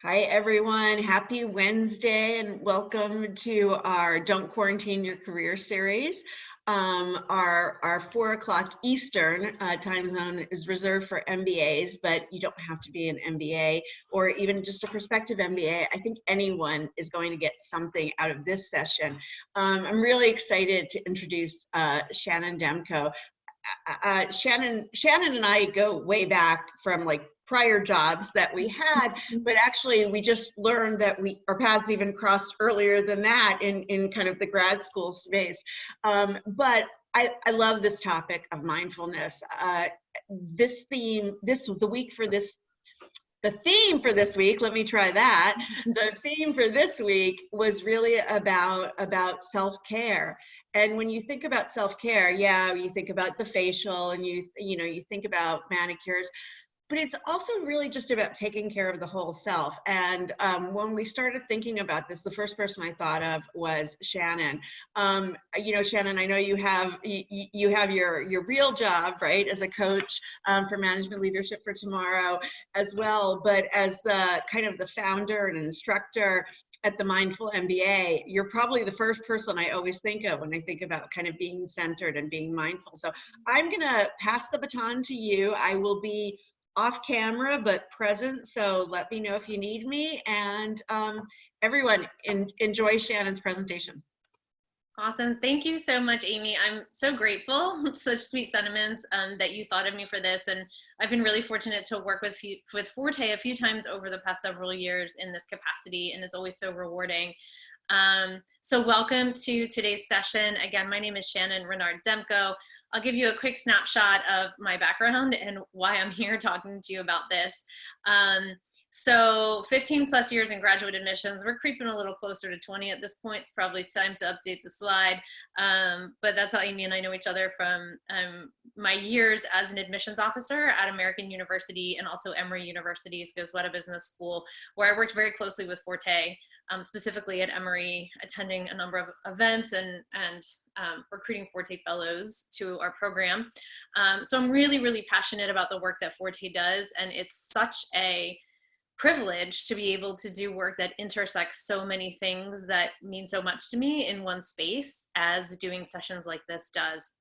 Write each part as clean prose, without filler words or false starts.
Hi, everyone. Happy Wednesday and welcome to our Don't Quarantine Your Career series. Our 4 o'clock Eastern time zone is reserved for MBAs, but you don't have to be an MBA or even just a prospective MBA. I think anyone is going to get something out of this session. I'm really excited to introduce Shannon Demko. Shannon and I go way back from like prior jobs that we had, but actually we just learned that our paths even crossed earlier than that in kind of the grad school space. But I love this topic of mindfulness. This theme, the theme for this week, let me try that. The theme for this week was really about self-care. And when you think about self-care, yeah, you think about the facial and you think about manicures, but it's also really just about taking care of the whole self. And when we started thinking about this, the first person I thought of was Shannon. Shannon, I know you have your real job, right, as a coach for Management Leadership for Tomorrow as well. But as the kind of the founder and instructor at the MindfulMBA, you're probably the first person I always think of when I think about kind of being centered and being mindful. So I'm gonna pass the baton to you. I will be off camera but present, so let me know if you need me. And everyone, enjoy Shannon's presentation. Awesome. Thank you so much, Amy. I'm so grateful. Such sweet sentiments that you thought of me for this. And I've been really fortunate to work with Forté a few times over the past several years in this capacity, and it's always so rewarding. So welcome to today's session. Again, my name is Shannon Reinard Demko. I'll give you a quick snapshot of my background and why I'm here talking to you about this. So 15 plus years in graduate admissions. We're creeping a little closer to 20 at this point. It's probably time to update the slide. But that's how Amy and I know each other from my years as an admissions officer at American University and also Emory University's Goethe Business School, where I worked very closely with Forté. Specifically at Emory, attending a number of events and recruiting Forté fellows to our program. So I'm really, really passionate about the work that Forté does, and it's such a privilege to be able to do work that intersects so many things that mean so much to me in one space, as doing sessions like this does.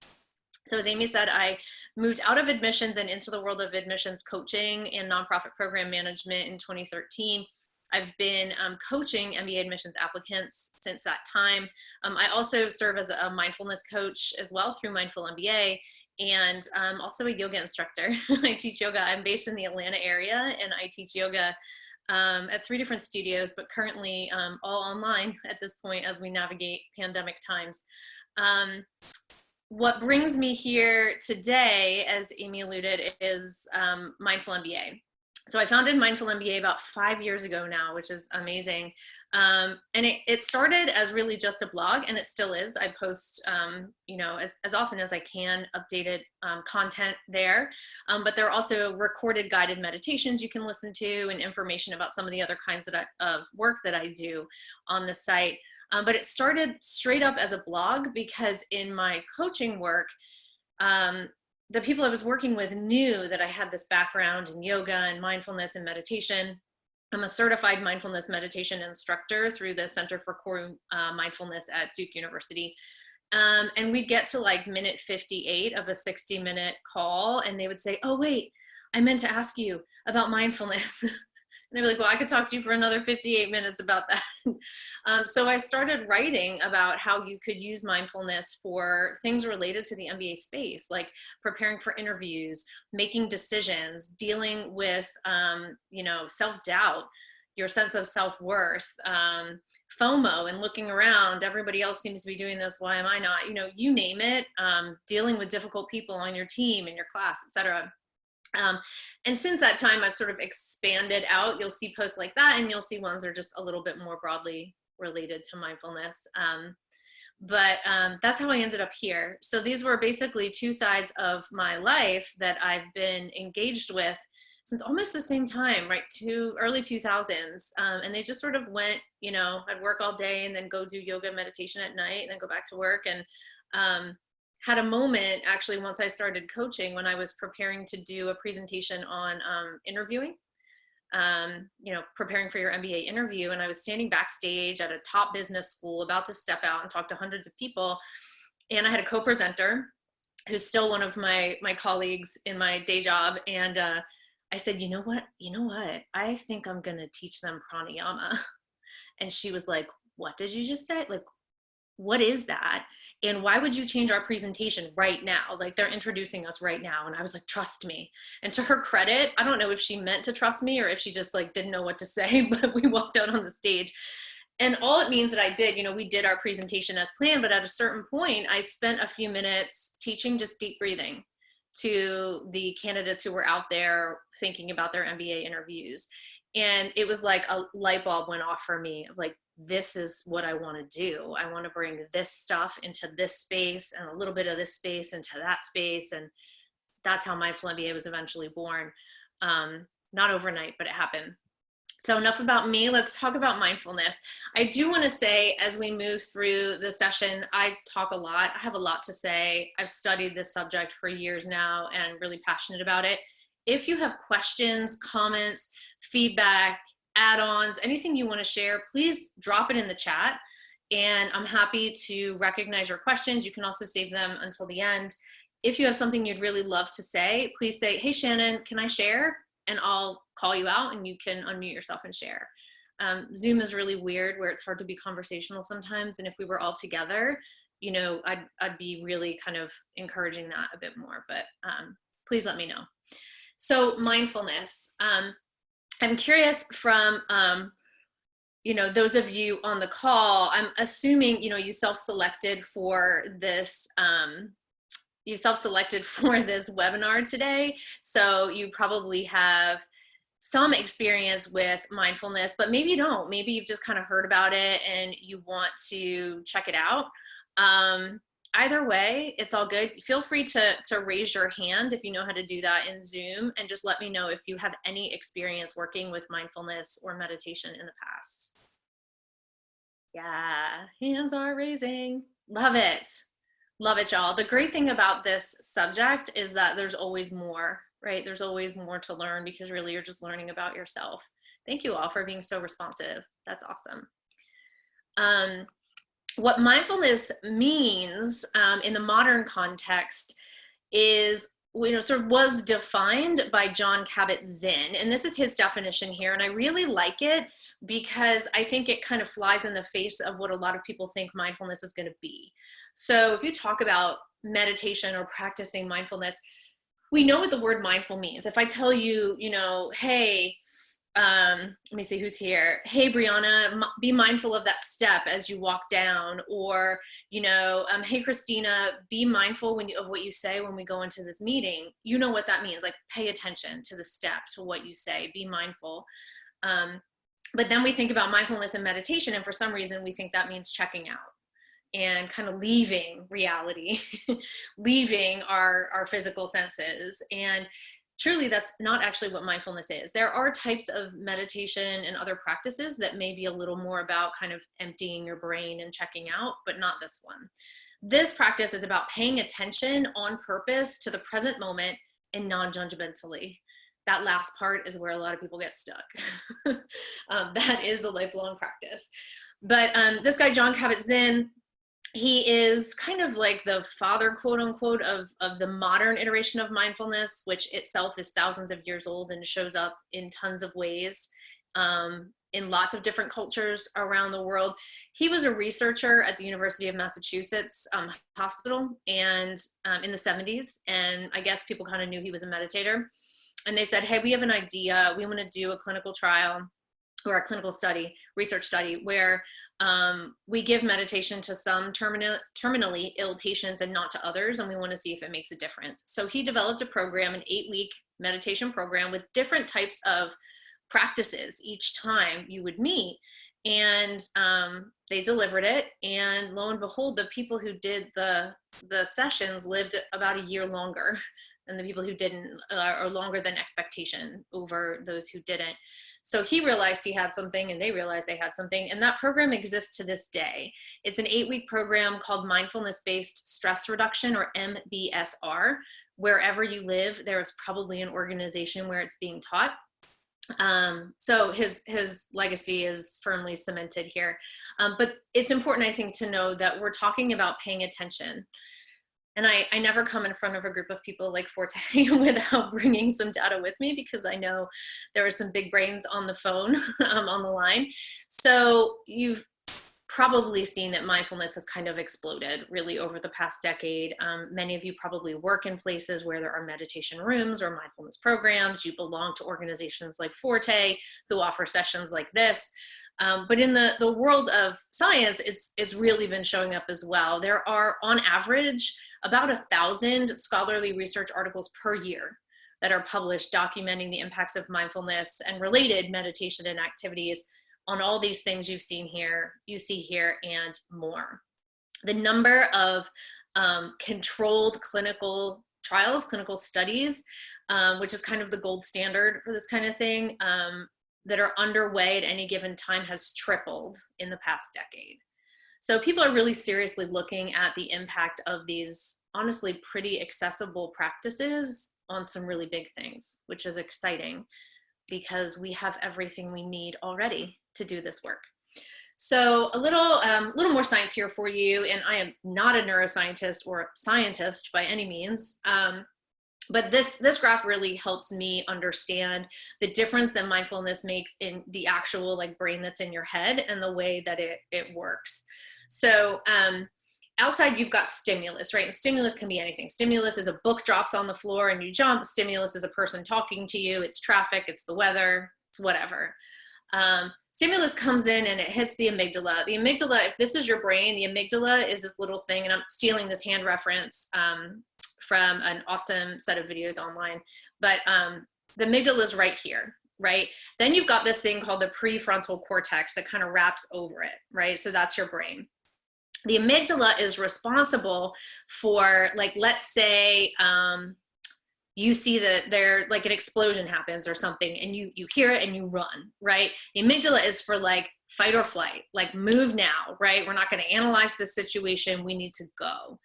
So as Amy said, I moved out of admissions and into the world of admissions coaching and nonprofit program management in 2013. I've been coaching MBA admissions applicants since that time. I also serve as a mindfulness coach as well through MindfulMBA, and also a yoga instructor. I teach yoga. I'm based in the Atlanta area, and I teach yoga at 3 different studios, but currently all online at this point as we navigate pandemic times. What brings me here today, as Amy alluded, is MindfulMBA. So I founded MindfulMBA about 5 years ago now, which is amazing. And it started as really just a blog, and it still is. I post, as often as I can, updated content there. But there are also recorded guided meditations you can listen to and information about some of the other kinds of work that I do on the site. But it started straight up as a blog because in my coaching work, the people I was working with knew that I had this background in yoga and mindfulness and meditation. I'm a certified mindfulness meditation instructor through the Center for Core Mindfulness at Duke University. And we'd get to like minute 58 of a 60-minute call, and they would say, "Oh, wait, I meant to ask you about mindfulness." And I'd be like, "Well, I could talk to you for another 58 minutes about that." So I started writing about how you could use mindfulness for things related to the MBA space, like preparing for interviews, making decisions, dealing with, self-doubt, your sense of self-worth, FOMO, and looking around. Everybody else seems to be doing this. Why am I not? You name it, dealing with difficult people on your team, in your class, etc. And since that time, I've sort of expanded out. You'll see posts like that, and you'll see ones that are just a little bit more broadly related to mindfulness. But that's how I ended up here. So these were basically 2 sides of my life that I've been engaged with since almost the same time, right? Early 2000s. And they just sort of went, I'd work all day and then go do yoga meditation at night and then go back to work. And had a moment actually once I started coaching when I was preparing to do a presentation on interviewing. preparing for your MBA interview. And I was standing backstage at a top business school about to step out and talk to hundreds of people. And I had a co-presenter who's still one of my colleagues in my day job. And I said, you know what? I think I'm going to teach them pranayama. And she was like, what did you just say? Like, what is that? And why would you change our presentation right now? Like, they're introducing us right now. And I was like, trust me. And to her credit, I don't know if she meant to trust me or if she just like didn't know what to say, but we walked out on the stage. And all it means that I did, we did our presentation as planned, but at a certain point, I spent a few minutes teaching just deep breathing to the candidates who were out there thinking about their MBA interviews. And it was like a light bulb went off for me of like, this is what I want to do. I want to bring this stuff into this space and a little bit of this space into that space. And that's how MindfulMBA was eventually born. Not overnight, but it happened. So enough about me. Let's talk about mindfulness. I do want to say, as we move through the session, I talk a lot. I have a lot to say. I've studied this subject for years now and really passionate about it. If you have questions, comments, feedback, add-ons, anything you want to share, please drop it in the chat. And I'm happy to recognize your questions. You can also save them until the end. If you have something you'd really love to say, please say, hey, Shannon, can I share? And I'll call you out and you can unmute yourself and share. Zoom is really weird where it's hard to be conversational sometimes. And if we were all together, I'd be really kind of encouraging that a bit more, but please let me know. So mindfulness, I'm curious from, those of you on the call, I'm assuming, you self-selected for this, webinar today. So you probably have some experience with mindfulness, but maybe you don't. Maybe you've just kind of heard about it and you want to check it out. Either way, it's all good. Feel free to raise your hand if you know how to do that in Zoom, and just let me know if you have any experience working with mindfulness or meditation in the past. Yeah, hands are raising. Love it. Love it, y'all. The great thing about this subject is that there's always more, right? There's always more to learn because really you're just learning about yourself. Thank you all for being so responsive. That's awesome. What mindfulness means in the modern context is, sort of was defined by Jon Kabat-Zinn. And this is his definition here. And I really like it because I think it kind of flies in the face of what a lot of people think mindfulness is going to be. So if you talk about meditation or practicing mindfulness, we know what the word mindful means. If I tell you, hey, let me see who's here. Hey, Brianna, be mindful of that step as you walk down. Or, hey, Christina, be mindful of what you say when we go into this meeting. You know what that means. Like, pay attention to the step, to what you say, be mindful. But then we think about mindfulness and meditation, and for some reason we think that means checking out and kind of leaving reality, leaving our physical senses. And truly, that's not actually what mindfulness is. There are types of meditation and other practices that may be a little more about kind of emptying your brain and checking out, but not this one. This practice is about paying attention on purpose to the present moment and non-judgmentally. That last part is where a lot of people get stuck. That is the lifelong practice. But this guy, Jon Kabat-Zinn, he is kind of like the father, quote unquote, of the modern iteration of mindfulness, which itself is thousands of years old and shows up in tons of ways in lots of different cultures around the world. He was a researcher at the University of Massachusetts hospital and in the 70s. And I guess people kind of knew he was a meditator. And they said, hey, we have an idea. We want to do a clinical trial or a clinical study, research study, where we give meditation to some terminally ill patients and not to others, and we want to see if it makes a difference. So he developed a program, an 8-week meditation program with different types of practices each time you would meet, and they delivered it, and lo and behold, the people who did the sessions lived about a year longer than the people who didn't, or longer than expectation over those who didn't. So he realized he had something and they realized they had something, and that program exists to this day. It's an 8-week program called Mindfulness-Based Stress Reduction, or MBSR. Wherever you live, there is probably an organization where it's being taught. So his legacy is firmly cemented here. But it's important, I think, to know that we're talking about paying attention. And I never come in front of a group of people like Forté without bringing some data with me, because I know there are some big brains on the phone, on the line. So you've probably seen that mindfulness has kind of exploded really over the past decade. Many of you probably work in places where there are meditation rooms or mindfulness programs. You belong to organizations like Forté, who offer sessions like this. But in the world of science, it's really been showing up as well. There are, on average, about 1,000 scholarly research articles per year that are published documenting the impacts of mindfulness and related meditation and activities on all these things you see here, and more. The number of controlled clinical trials, clinical studies, which is kind of the gold standard for this kind of thing, that are underway at any given time has tripled in the past decade. So people are really seriously looking at the impact of these honestly pretty accessible practices on some really big things, which is exciting because we have everything we need already to do this work. So a little more science here for you, and I am not a neuroscientist or a scientist by any means, but this graph really helps me understand the difference that mindfulness makes in the actual brain that's in your head and the way that it works. So outside you've got stimulus, right? And stimulus can be anything. Stimulus is a book drops on the floor and you jump. Stimulus is a person talking to you. It's traffic, it's the weather, it's whatever. Stimulus comes in and it hits the amygdala. The amygdala, if this is your brain, the amygdala is this little thing, and I'm stealing this hand reference from an awesome set of videos online, but the amygdala is right here, right? Then you've got this thing called the prefrontal cortex that kind of wraps over it, right? So that's your brain. The amygdala is responsible for, let's say, you see that there an explosion happens or something, and you hear it and you run, right? The amygdala is for fight or flight, move now, right? We're not going to analyze this situation. We need to go.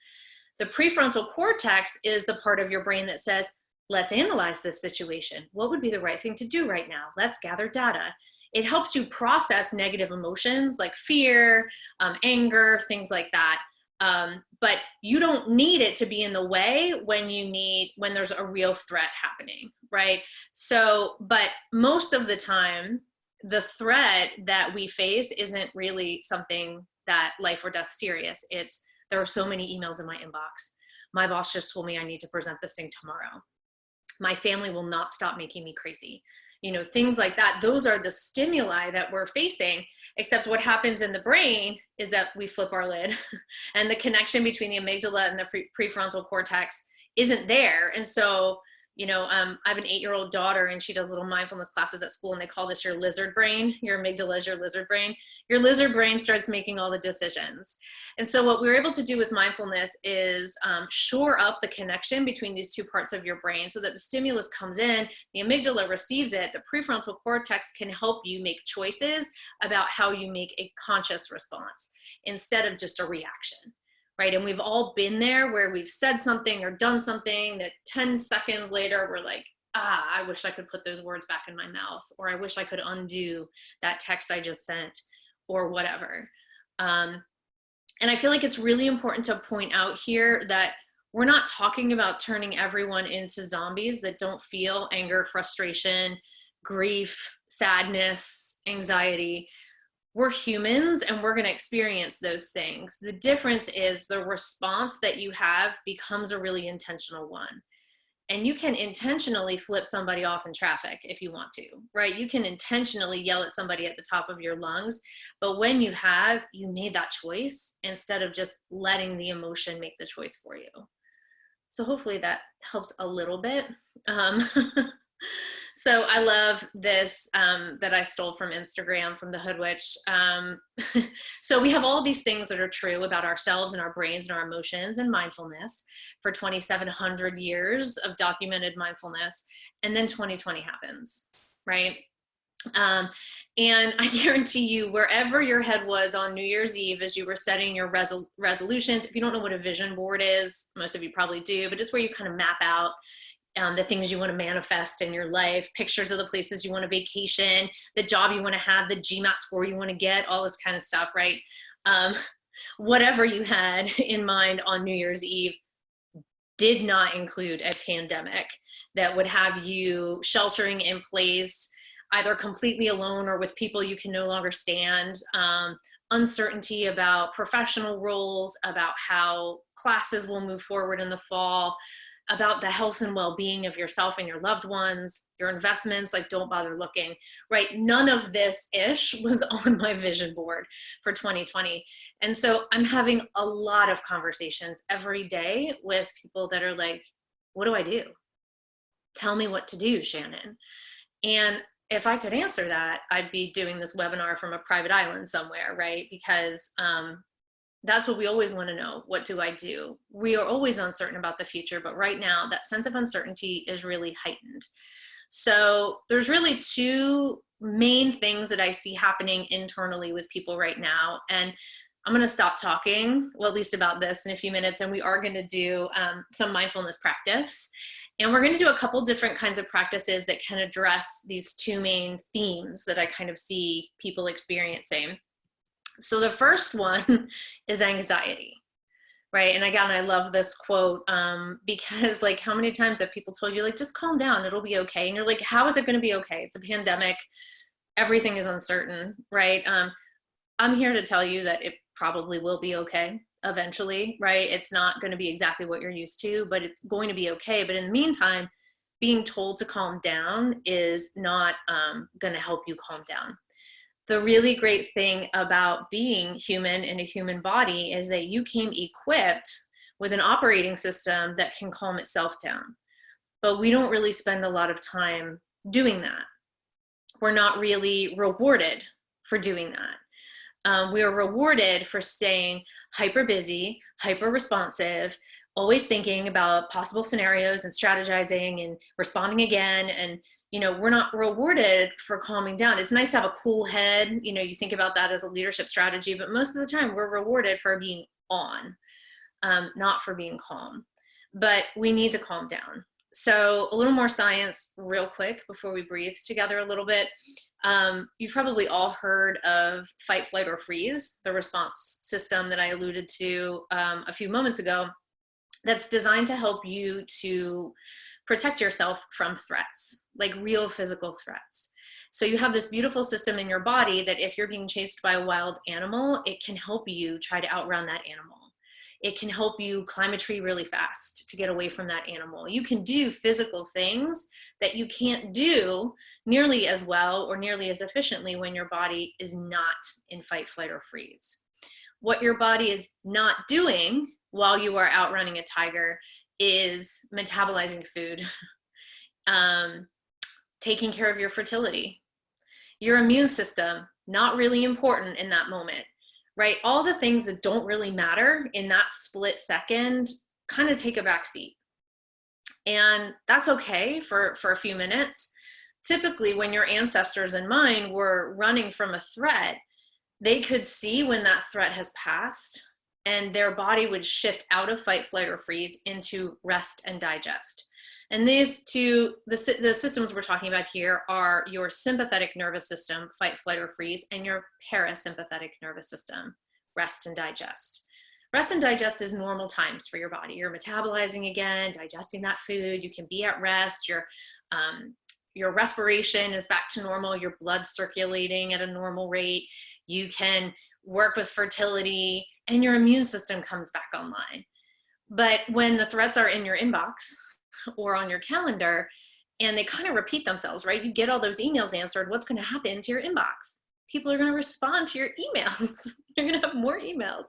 The prefrontal cortex is the part of your brain that says, let's analyze this situation. What would be the right thing to do right now? Let's gather data. It helps you process negative emotions like fear, anger, things like that. But you don't need it to be in the way when there's a real threat happening, right? So, but most of the time, the threat that we face isn't really something that life or death serious. It's, there are so many emails in my inbox. My boss just told me I need to present this thing tomorrow. My family will not stop making me crazy. Things like that. Those are the stimuli that we're facing, except what happens in the brain is that we flip our lid and the connection between the amygdala and the prefrontal cortex isn't there. And so, I have an 8-year-old daughter and she does little mindfulness classes at school, and they call this your lizard brain. Your amygdala is your lizard brain. Your lizard brain starts making all the decisions. And so what we're able to do with mindfulness is shore up the connection between these two parts of your brain so that the stimulus comes in, the amygdala receives it, the prefrontal cortex can help you make choices about how you make a conscious response instead of just a reaction. Right? And we've all been there where we've said something or done something that 10 seconds later, we're like, I wish I could put those words back in my mouth, or I wish I could undo that text I just sent, or whatever. And I feel like it's really important to point out here that we're not talking about turning everyone into zombies that don't feel anger, frustration, grief, sadness, anxiety. We're humans and we're going to experience those things. The difference is the response that you have becomes a really intentional one. And you can intentionally flip somebody off in traffic if you want to, right? You can intentionally yell at somebody at the top of your lungs. But when you made that choice instead of just letting the emotion make the choice for you. So hopefully that helps a little bit. So I love this that I stole from Instagram from the Hood Witch. So we have all these things that are true about ourselves and our brains and our emotions and mindfulness for 2,700 years of documented mindfulness. And then 2020 happens, right? And I guarantee you, wherever your head was on New Year's Eve as you were setting your resolutions, if you don't know what a vision board is, most of you probably do, but it's where you kind of map out the things you want to manifest in your life, pictures of the places you want to vacation, the job you want to have, the GMAT score you want to get, all this kind of stuff, right? Whatever you had in mind on New Year's Eve did not include a pandemic that would have you sheltering in place, either completely alone or with people you can no longer stand, uncertainty about professional roles, about how classes will move forward in the fall, about the health and well-being of yourself and your loved ones, your investments, like don't bother looking, right? None of this ish was on my vision board for 2020. And so I'm having a lot of conversations every day with people that are like, what do I do? Tell me what to do, Shannon. And if I could answer that, I'd be doing this webinar from a private island somewhere, right? Because that's what we always want to know. What do I do? We are always uncertain about the future, but right now that sense of uncertainty is really heightened. So there's really two main things that I see happening internally with people right now. And I'm going to stop talking, well, at least about this in a few minutes. And we are going to do some mindfulness practice. And we're going to do a couple different kinds of practices that can address these two main themes that I kind of see people experiencing. So the first one is anxiety, right? And again, I love this quote because like how many times have people told you like, just calm down, it'll be okay. And you're like, how is it going to be okay? It's a pandemic. Everything is uncertain, right? I'm here to tell you that it probably will be okay eventually, right? It's not going to be exactly what you're used to, but it's going to be okay. But in the meantime, being told to calm down is not going to help you calm down. The really great thing about being human in a human body is that you came equipped with an operating system that can calm itself down. But we don't really spend a lot of time doing that. We're not really rewarded for doing that. We are rewarded for staying hyper busy, hyper responsive, always thinking about possible scenarios and strategizing and responding again. And, you know, we're not rewarded for calming down. It's nice to have a cool head. You know, you think about that as a leadership strategy, but most of the time we're rewarded for being on, not for being calm. But we need to calm down. So a little more science real quick before we breathe together a little bit. You've probably all heard of fight, flight, or freeze, the response system that I alluded to a few moments ago, that's designed to help you to protect yourself from threats, like real physical threats. So you have this beautiful system in your body that if you're being chased by a wild animal, it can help you try to outrun that animal. It can help you climb a tree really fast to get away from that animal. You can do physical things that you can't do nearly as well or nearly as efficiently when your body is not in fight, flight, or freeze. What your body is not doing while you are outrunning a tiger is metabolizing food, taking care of your fertility, your immune system, not really important in that moment. Right? All the things that don't really matter in that split second kind of take a back seat. And that's okay for a few minutes. Typically, when your ancestors and mine were running from a threat, they could see when that threat has passed and their body would shift out of fight, flight, or freeze into rest and digest. And these two, the systems we're talking about here are your sympathetic nervous system, fight, flight, or freeze, and your parasympathetic nervous system, rest and digest. Rest and digest is normal times for your body. You're metabolizing again, digesting that food. You can be at rest. Your respiration is back to normal. Your blood circulating at a normal rate. You can work with fertility, and your immune system comes back online. But when the threats are in your inbox, or on your calendar, and they kind of repeat themselves, right? You get all those emails answered. What's going to happen to your inbox? People are going to respond to your emails. You're going to have more emails.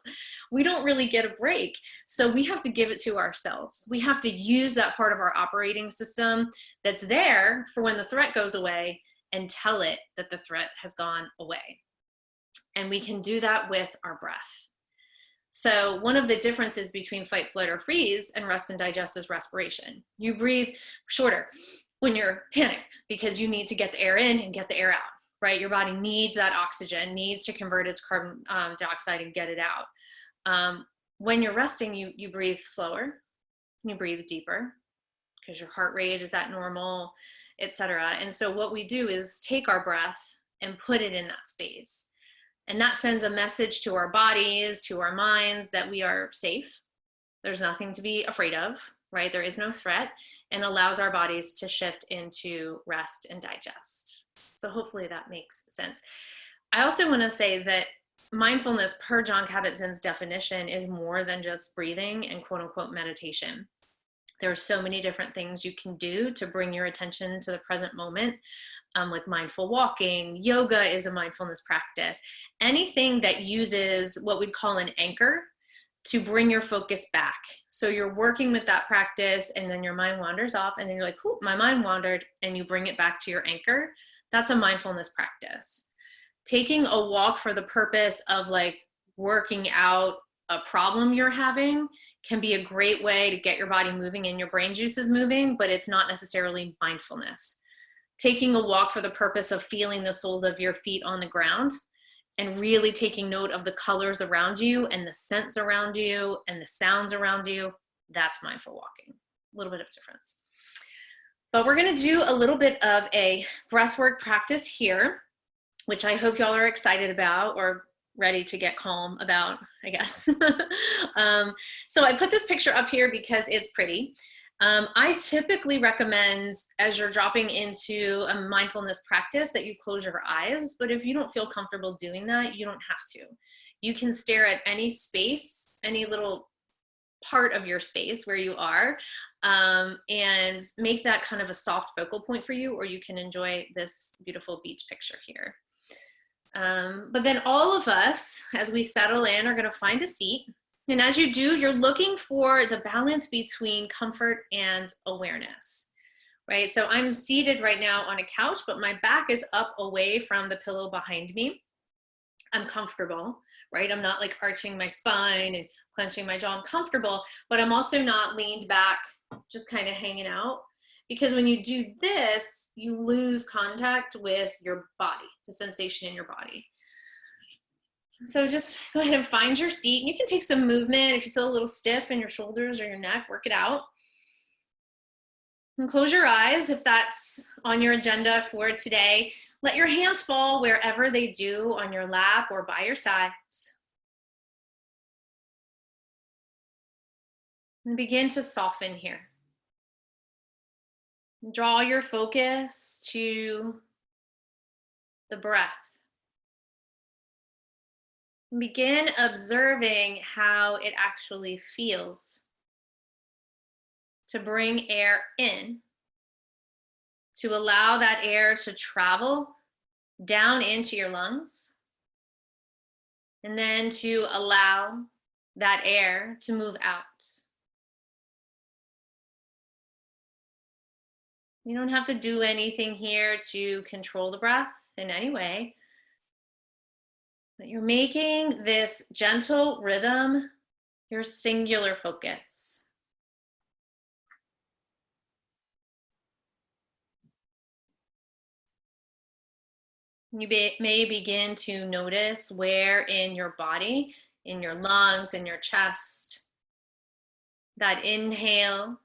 We don't really get a break. So we have to give it to ourselves. We have to use that part of our operating system that's there for when the threat goes away and tell it that the threat has gone away. And we can do that with our breath. So one of the differences between fight, flight, or freeze and rest and digest is respiration. You breathe shorter when you're panicked because you need to get the air in and get the air out, right? Your body needs that oxygen, needs to convert its carbon dioxide and get it out. When you're resting, you breathe slower, you breathe deeper, because your heart rate is at normal, etc. And so what we do is take our breath and put it in that space. And that sends a message to our bodies, to our minds, that we are safe. There's nothing to be afraid of, right? There is no threat, and allows our bodies to shift into rest and digest. So hopefully that makes sense. I also want to say that mindfulness, per Jon Kabat-Zinn's definition, is more than just breathing and quote unquote meditation. There are so many different things you can do to bring your attention to the present moment, like mindful walking. Yoga is a mindfulness practice. Anything that uses what we'd call an anchor to bring your focus back. So you're working with that practice and then your mind wanders off and then you're like, oh, my mind wandered, and you bring it back to your anchor. That's a mindfulness practice. Taking a walk for the purpose of like working out a problem you're having can be a great way to get your body moving and your brain juices moving, but it's not necessarily mindfulness. Taking a walk for the purpose of feeling the soles of your feet on the ground and really taking note of the colors around you and the scents around you and the sounds around you, that's mindful walking. A little bit of difference. But we're gonna do a little bit of a breathwork practice here, which I hope y'all are excited about or ready to get calm about, I guess. So I put this picture up here because it's pretty. I typically recommend, as you're dropping into a mindfulness practice, that you close your eyes, but if you don't feel comfortable doing that, you don't have to. You can stare at any space, any little part of your space where you are, and make that kind of a soft focal point for you, or you can enjoy this beautiful beach picture here. But then all of us, as we settle in, are going to find a seat. And as you do, you're looking for the balance between comfort and awareness, right? So I'm seated right now on a couch, but my back is up away from the pillow behind me. I'm comfortable, right? I'm not like arching my spine and clenching my jaw. I'm comfortable, but I'm also not leaned back, just kind of hanging out. Because when you do this, you lose contact with your body, the sensation in your body. So just go ahead and find your seat. You can take some movement. If you feel a little stiff in your shoulders or your neck, work it out. And close your eyes if that's on your agenda for today. Let your hands fall wherever they do, on your lap or by your sides. And begin to soften here. Draw your focus to the breath. Begin observing how it actually feels to bring air in, to allow that air to travel down into your lungs, and then to allow that air to move out. You don't have to do anything here to control the breath in any way. But you're making this gentle rhythm your singular focus. You may begin to notice where in your body, in your lungs, in your chest, that inhale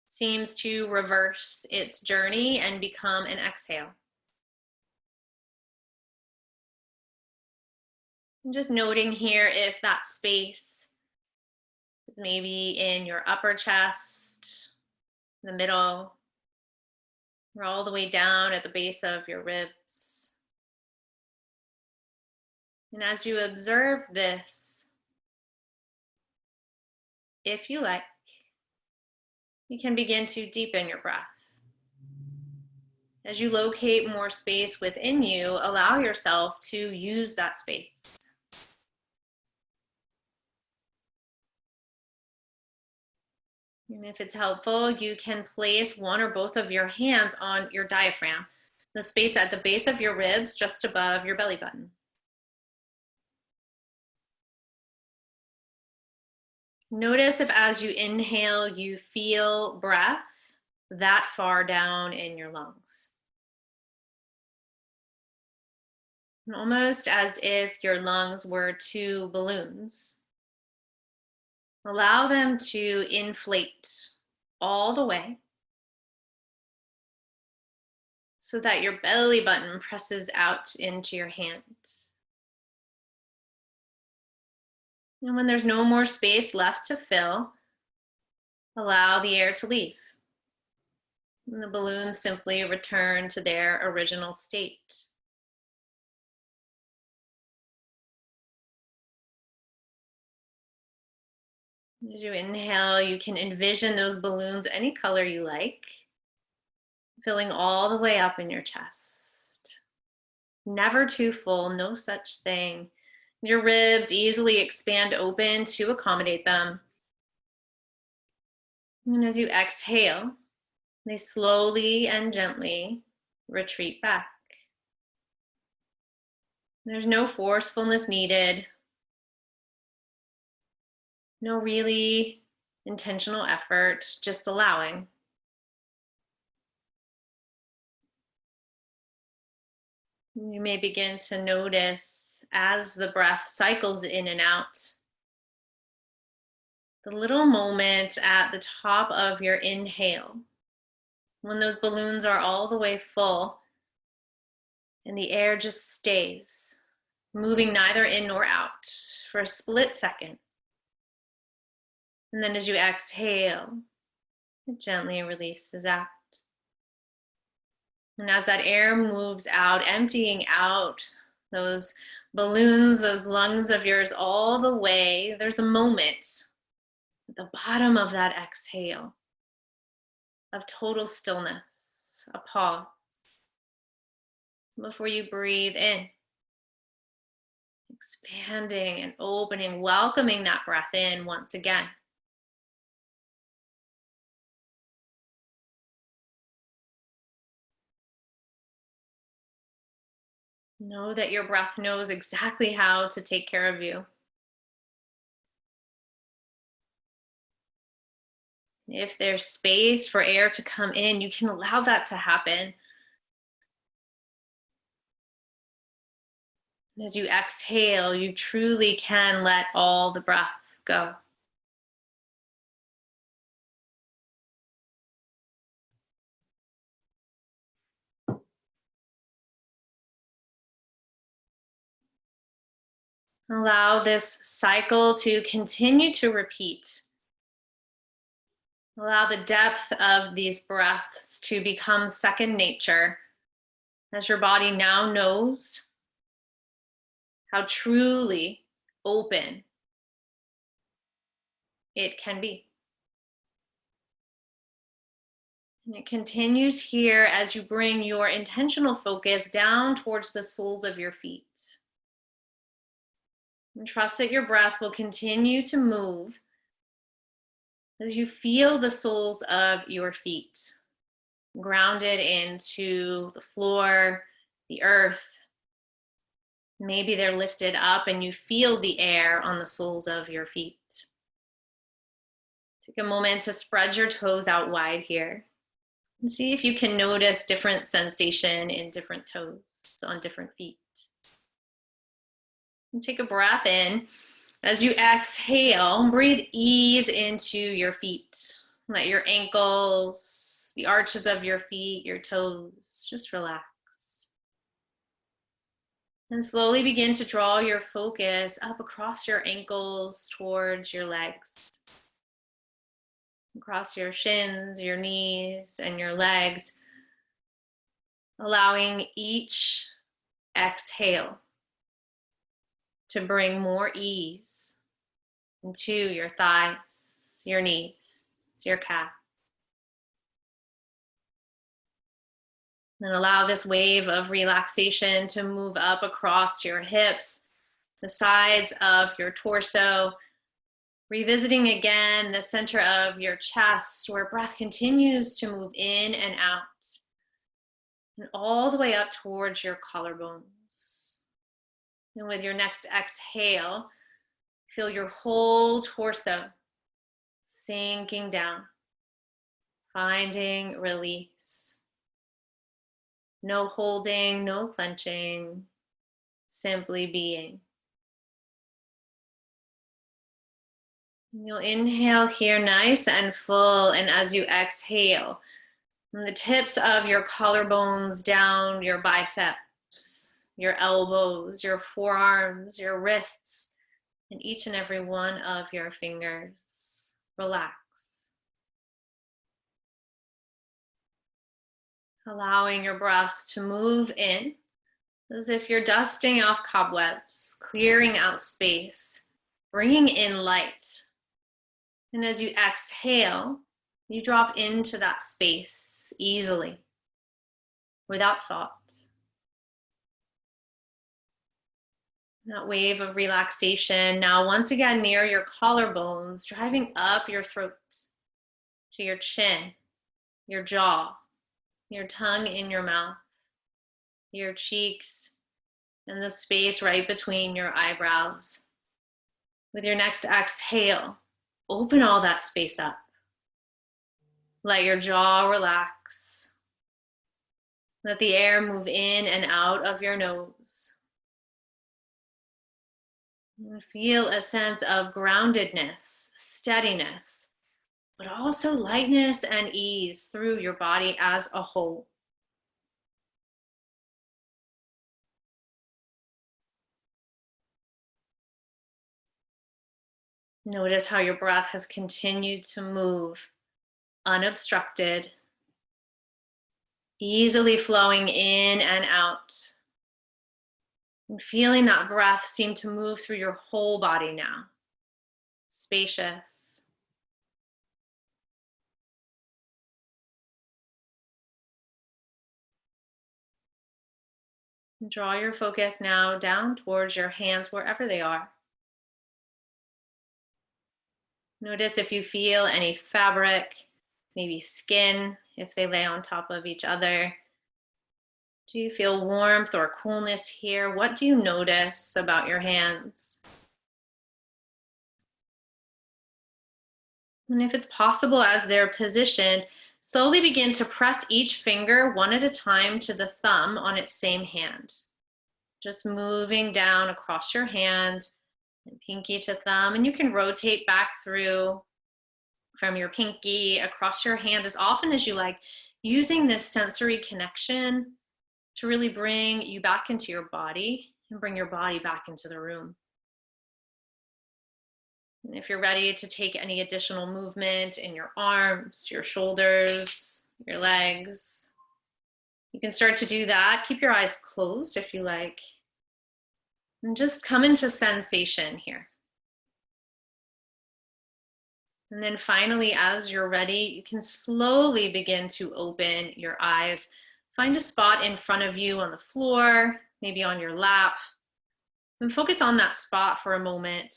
seems to reverse its journey and become an exhale. And just noting here if that space is maybe in your upper chest, the middle, or all the way down at the base of your ribs. And as you observe this, if you like, you can begin to deepen your breath. As you locate more space within you, allow yourself to use that space. And if it's helpful, you can place one or both of your hands on your diaphragm, the space at the base of your ribs, just above your belly button. Notice if as you inhale, you feel breath that far down in your lungs. And almost as if your lungs were two balloons. Allow them to inflate all the way so that your belly button presses out into your hands. And when there's no more space left to fill, allow the air to leave. And the balloons simply return to their original state. As you inhale, you can envision those balloons any color you like, filling all the way up in your chest. Never too full, no such thing. Your ribs easily expand open to accommodate them. And as you exhale, they slowly and gently retreat back. There's no forcefulness needed. No really intentional effort, just allowing. You may begin to notice as the breath cycles in and out, the little moment at the top of your inhale, when those balloons are all the way full and the air just stays, moving neither in nor out for a split second. And then as you exhale, it gently releases out. And as that air moves out, emptying out those balloons, those lungs of yours all the way, there's a moment at the bottom of that exhale of total stillness, a pause, before you breathe in, expanding and opening, welcoming that breath in once again. Know that your breath knows exactly how to take care of you. If there's space for air to come in, you can allow that to happen. As you exhale, you truly can let all the breath go. Allow this cycle to continue to repeat. Allow the depth of these breaths to become second nature as your body now knows how truly open it can be. And it continues here as you bring your intentional focus down towards the soles of your feet. And trust that your breath will continue to move as you feel the soles of your feet grounded into the floor, the earth. Maybe they're lifted up and you feel the air on the soles of your feet. Take a moment to spread your toes out wide here and see if you can notice different sensation in different toes on different feet. And take a breath in. As you exhale, breathe ease into your feet. Let your ankles, the arches of your feet, your toes, just relax. And slowly begin to draw your focus up across your ankles towards your legs. Across your shins, your knees, and your legs. Allowing each exhale to bring more ease into your thighs, your knees, your calf. And allow this wave of relaxation to move up across your hips, the sides of your torso, revisiting again the center of your chest where breath continues to move in and out, and all the way up towards your collarbones. And with your next exhale, feel your whole torso sinking down, finding release. No holding, no clenching, simply being. You'll inhale here nice and full, and as you exhale, from the tips of your collarbones down your biceps, your elbows, your forearms, your wrists, and each and every one of your fingers, relax. Allowing your breath to move in as if you're dusting off cobwebs, clearing out space, bringing in light. And as you exhale, you drop into that space easily, without thought. That wave of relaxation now once again near your collarbones, driving up your throat to your chin, your jaw, your tongue in your mouth, your cheeks, and the space right between your eyebrows. With your next exhale, open all that space up. Let your jaw relax. Let the air move in and out of your nose. And feel a sense of groundedness, steadiness, but also lightness and ease through your body as a whole. Notice how your breath has continued to move unobstructed, easily flowing in and out. And feeling that breath seem to move through your whole body now. Spacious. And draw your focus now down towards your hands wherever they are. Notice if you feel any fabric, maybe skin, if they lay on top of each other. Do you feel warmth or coolness here? What do you notice about your hands? And if it's possible, as they're positioned, slowly begin to press each finger one at a time to the thumb on its same hand. Just moving down across your hand, and pinky to thumb, and you can rotate back through from your pinky across your hand as often as you like, using this sensory connection to really bring you back into your body and bring your body back into the room. And if you're ready to take any additional movement in your arms, your shoulders, your legs, you can start to do that. Keep your eyes closed if you like. And just come into sensation here. And then finally, as you're ready, you can slowly begin to open your eyes. Find a spot in front of you on the floor, maybe on your lap, and focus on that spot for a moment.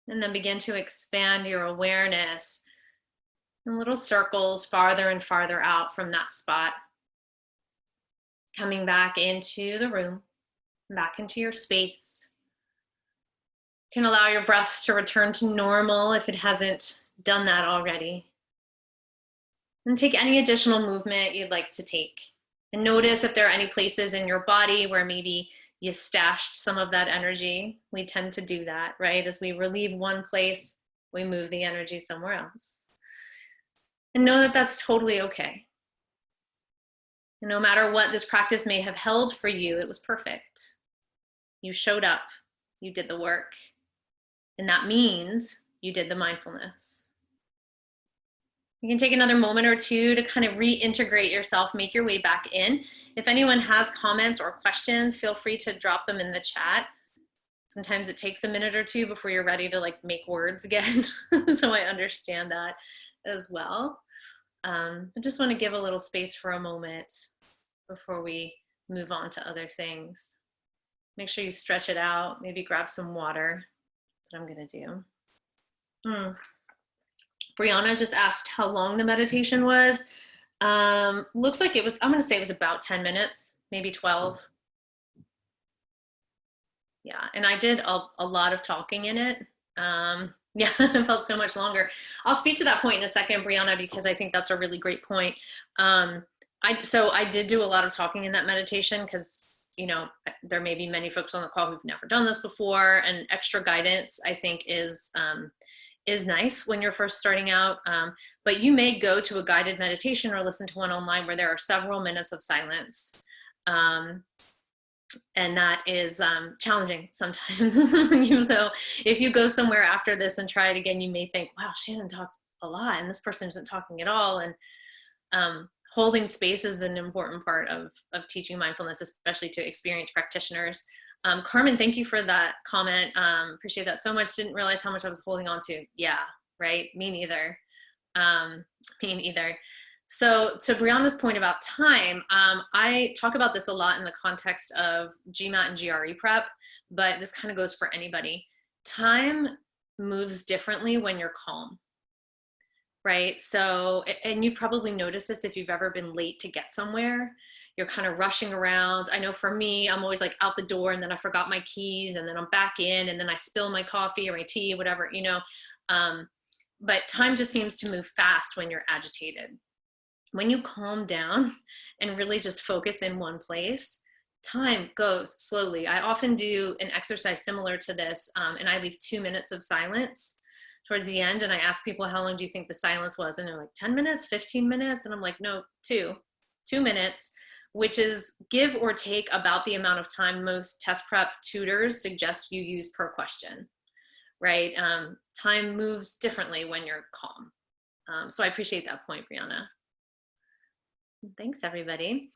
And then begin to expand your awareness in little circles farther and farther out from that spot. Coming back into the room, back into your space. You can allow your breath to return to normal if it hasn't done that already. And take any additional movement you'd like to take. And notice if there are any places in your body where maybe you stashed some of that energy. We tend to do that, right? As we relieve one place, we move the energy somewhere else. And know that that's totally okay. And no matter what this practice may have held for you, it was perfect. You showed up, you did the work. And that means you did the mindfulness. You can take another moment or two to kind of reintegrate yourself, make your way back in. If anyone has comments or questions, feel free to drop them in the chat. Sometimes it takes a minute or two before you're ready to like make words again. So I understand that as well. I just want to give a little space for a moment before we move on to other things. Make sure you stretch it out, maybe grab some water. That's what I'm gonna do. Brianna just asked how long the meditation was. Looks like it was, I'm gonna say it was about 10 minutes, maybe 12. Yeah, and I did a lot of talking in it. Yeah, it felt so much longer. I'll speak to that point in a second, Brianna, because I think that's a really great point. So I did do a lot of talking in that meditation because, you know, there may be many folks on the call who've never done this before, and extra guidance, I think, is is nice when you're first starting out, but you may go to a guided meditation or listen to one online where there are several minutes of silence. And that is challenging sometimes. So if you go somewhere after this and try it again, you may think, wow, Shannon talked a lot and this person isn't talking at all. And holding space is an important part of teaching mindfulness, especially to experienced practitioners. Carmen, thank you for that comment. Appreciate that so much. Didn't realize how much I was holding on to. Yeah, right. Me neither. Me neither. So to Brianna's point about time, I talk about this a lot in the context of GMAT and GRE prep, but this kind of goes for anybody. Time moves differently when you're calm, right? So, and you've probably noticed this if you've ever been late to get somewhere. You're kind of rushing around. I know for me, I'm always like out the door and then I forgot my keys and then I'm back in and then I spill my coffee or my tea, whatever, you know. But time just seems to move fast when you're agitated. When you calm down and really just focus in one place, time goes slowly. I often do an exercise similar to this, and I leave 2 minutes of silence towards the end, and I ask people, how long do you think the silence was? And they're like, 10 minutes, 15 minutes? And I'm like, no, 2 minutes, which is give or take about the amount of time most test prep tutors suggest you use per question, right? Time moves differently when you're calm. So I appreciate that point, Brianna. Thanks, everybody.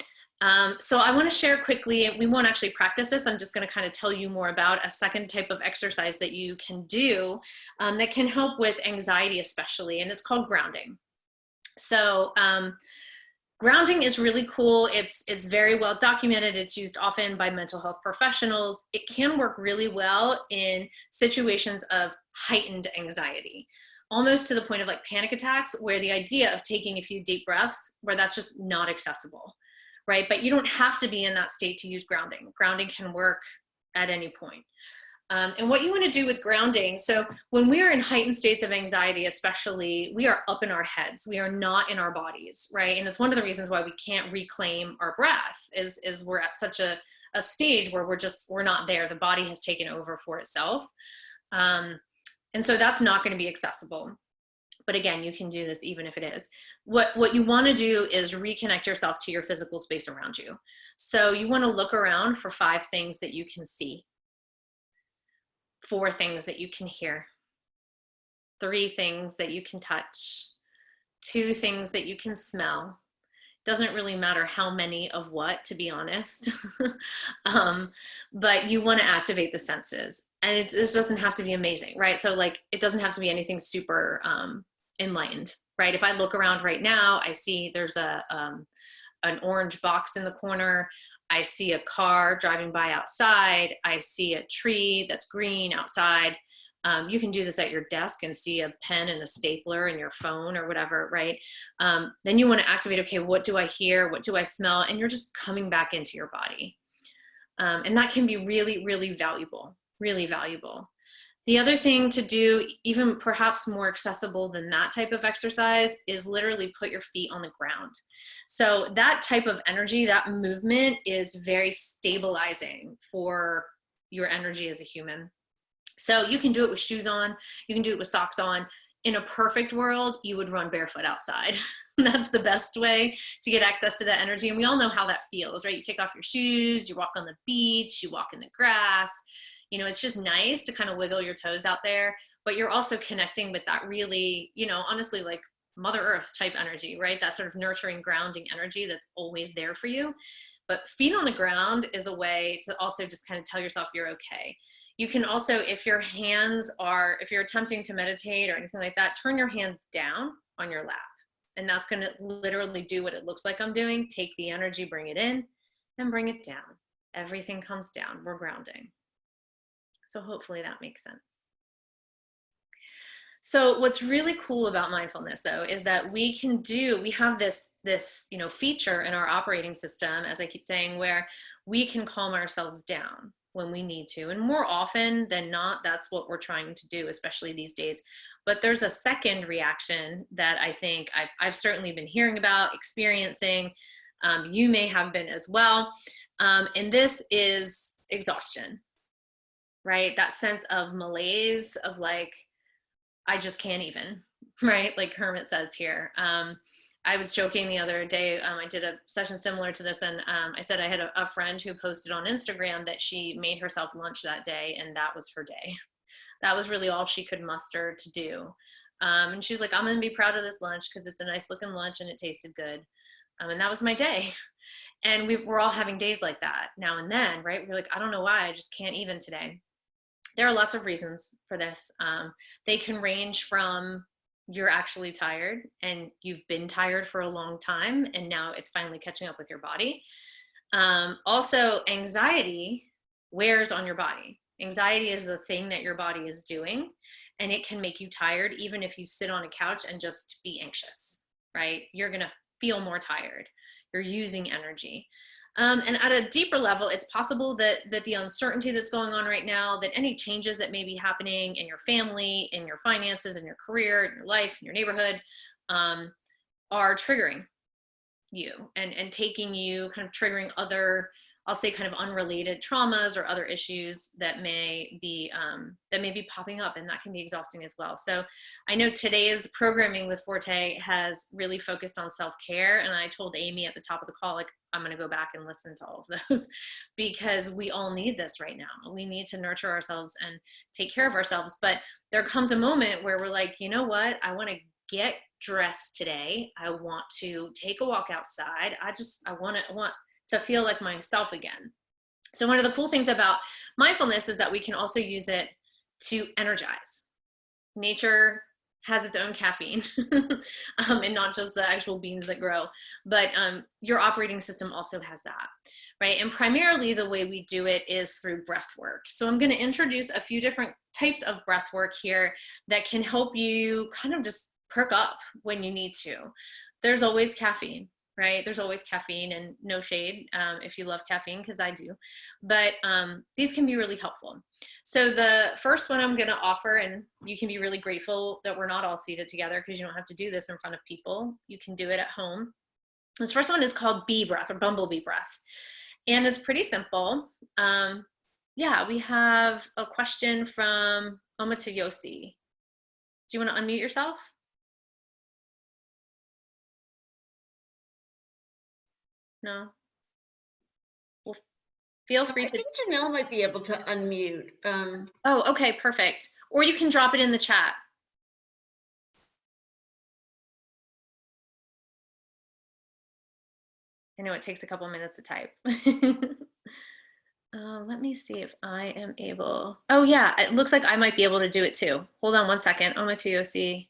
So I want to share quickly, we won't actually practice this. I'm just going to kind of tell you more about a second type of exercise that you can do that can help with anxiety especially, and it's called grounding. So grounding is really cool. It's very well documented. It's used often by mental health professionals. It can work really well in situations of heightened anxiety, almost to the point of like panic attacks, where the idea of taking a few deep breaths, where that's just not accessible, right? But you don't have to be in that state to use grounding. Grounding can work at any point. And what you want to do with grounding, so when we are in heightened states of anxiety, especially, we are up in our heads. We are not in our bodies, right? And it's one of the reasons why we can't reclaim our breath is we're at such a stage where we're not there. The body has taken over for itself. And so that's not going to be accessible. But again, you can do this even if it is. What you want to do is reconnect yourself to your physical space around you. So you want to look around for 5 things that you can see, 4 things that you can hear, 3 things that you can touch, 2 things that you can smell. Doesn't really matter how many of what, to be honest. But you want to activate the senses, and it just doesn't have to be amazing, right? So like, it doesn't have to be anything super enlightened, right? If I look around right now, I see there's an orange box in the corner. I see a car driving by outside. I see a tree that's green outside. You can do this at your desk and see a pen and a stapler and your phone or whatever, right? Then you want to activate, okay, what do I hear? What do I smell? And you're just coming back into your body. And that can be really, really valuable, really valuable. The other thing to do, even perhaps more accessible than that type of exercise, is literally put your feet on the ground. So that type of energy, that movement is very stabilizing for your energy as a human. So you can do it with shoes on, you can do it with socks on. In a perfect world, you would run barefoot outside. That's the best way to get access to that energy. And we all know how that feels, right? You take off your shoes, you walk on the beach, you walk in the grass. You know, it's just nice to kind of wiggle your toes out there, but you're also connecting with that really, you know, honestly, like Mother Earth type energy, right? That sort of nurturing, grounding energy that's always there for you. But feet on the ground is a way to also just kind of tell yourself you're okay. You can also, if you're attempting to meditate or anything like that, turn your hands down on your lap. And that's going to literally do what it looks like I'm doing. Take the energy, bring it in, and bring it down. Everything comes down. We're grounding. So hopefully that makes sense. So what's really cool about mindfulness, though, is that we have this feature in our operating system, as I keep saying, where we can calm ourselves down when we need to. And more often than not, that's what we're trying to do, especially these days. But there's a second reaction that I think I've certainly been hearing about, experiencing. You may have been as well. And this is exhaustion, right? That sense of malaise, of like, I just can't even, right? Like Hermit says here. I was joking the other day, I did a session similar to this, and I said I had a friend who posted on Instagram that she made herself lunch that day, and that was her day. That was really all she could muster to do. And she's like, I'm gonna be proud of this lunch because it's a nice looking lunch and it tasted good. And that was my day. And we're all having days like that now and then, right? We're like, I don't know why, I just can't even today. There are lots of reasons for this. They can range from you're actually tired and you've been tired for a long time and now it's finally catching up with your body. Also, anxiety wears on your body. Anxiety is the thing that your body is doing, and it can make you tired even if you sit on a couch and just be anxious, right? You're gonna feel more tired. You're using energy. And at a deeper level, it's possible that the uncertainty that's going on right now, that any changes that may be happening in your family, in your finances, in your career, in your life, in your neighborhood, are triggering you and taking you, kind of triggering other, I'll say kind of unrelated traumas or other issues that may be popping up, and that can be exhausting as well. So I know today's programming with Forté has really focused on self-care, and I told Amy at the top of the call, like, I'm going to go back and listen to all of those because we all need this right now. We need to nurture ourselves and take care of ourselves. But there comes a moment where we're like, you know what? I want to get dressed today. I want to take a walk outside. I want to feel like myself again. So one of the cool things about mindfulness is that we can also use it to energize. Nature has its own caffeine and not just the actual beans that grow, but your operating system also has that, right? And primarily the way we do it is through breath work. So I'm going to introduce a few different types of breath work here that can help you kind of just perk up when you need to. There's always caffeine, right? There's always caffeine, and no shade if you love caffeine, because I do. But these can be really helpful. So the first one I'm going to offer, and you can be really grateful that we're not all seated together because you don't have to do this in front of people. You can do it at home. This first one is called bee breath, or bumblebee breath. And it's pretty simple. Yeah, we have a question from Omatoyosi. Do you want to unmute yourself? No? Well, feel free I think Janelle might be able to unmute. Oh, okay, perfect. Or you can drop it in the chat. I know it takes a couple minutes to type. Let me see if I am able. Oh yeah, it looks like I might be able to do it too. Hold on one second. Omatoyosi.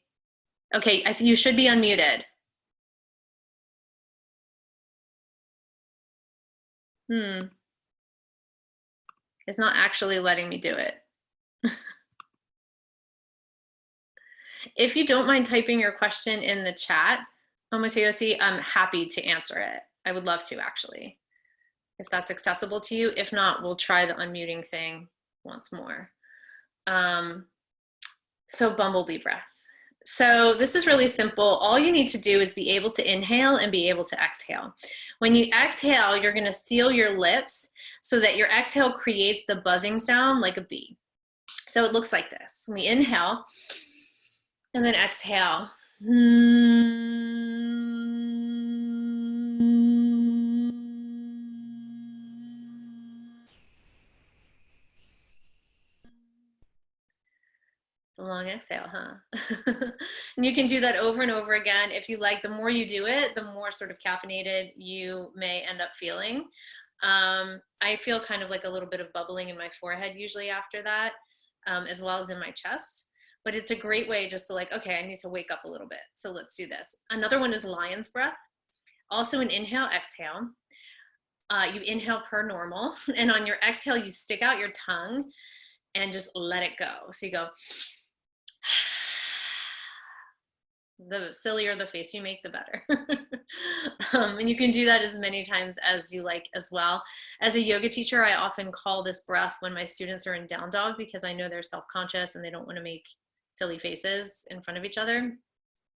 Okay, you should be unmuted. It's not actually letting me do it. If you don't mind typing your question in the chat, Omatoyosi, I'm happy to answer it. I would love to, actually, if that's accessible to you. If not, we'll try the unmuting thing once more. So bumblebee breath. So this is really simple. All you need to do is be able to inhale and be able to exhale. When you exhale, you're going to seal your lips so that your exhale creates the buzzing sound like a bee. So it looks like this. We inhale and then exhale. It's a long exhale, huh? And you can do that over and over again. If you like, the more you do it, the more sort of caffeinated you may end up feeling. I feel kind of like a little bit of bubbling in my forehead usually after that, as well as in my chest. But it's a great way just to like, okay, I need to wake up a little bit. So let's do this. Another one is lion's breath. Also an inhale, exhale. You inhale per normal. And on your exhale, you stick out your tongue and just let it go. So you go, the sillier the face you make, the better. And you can do that as many times as you like as well. As a yoga teacher, I often call this breath when my students are in down dog because I know they're self-conscious and they don't want to make silly faces in front of each other.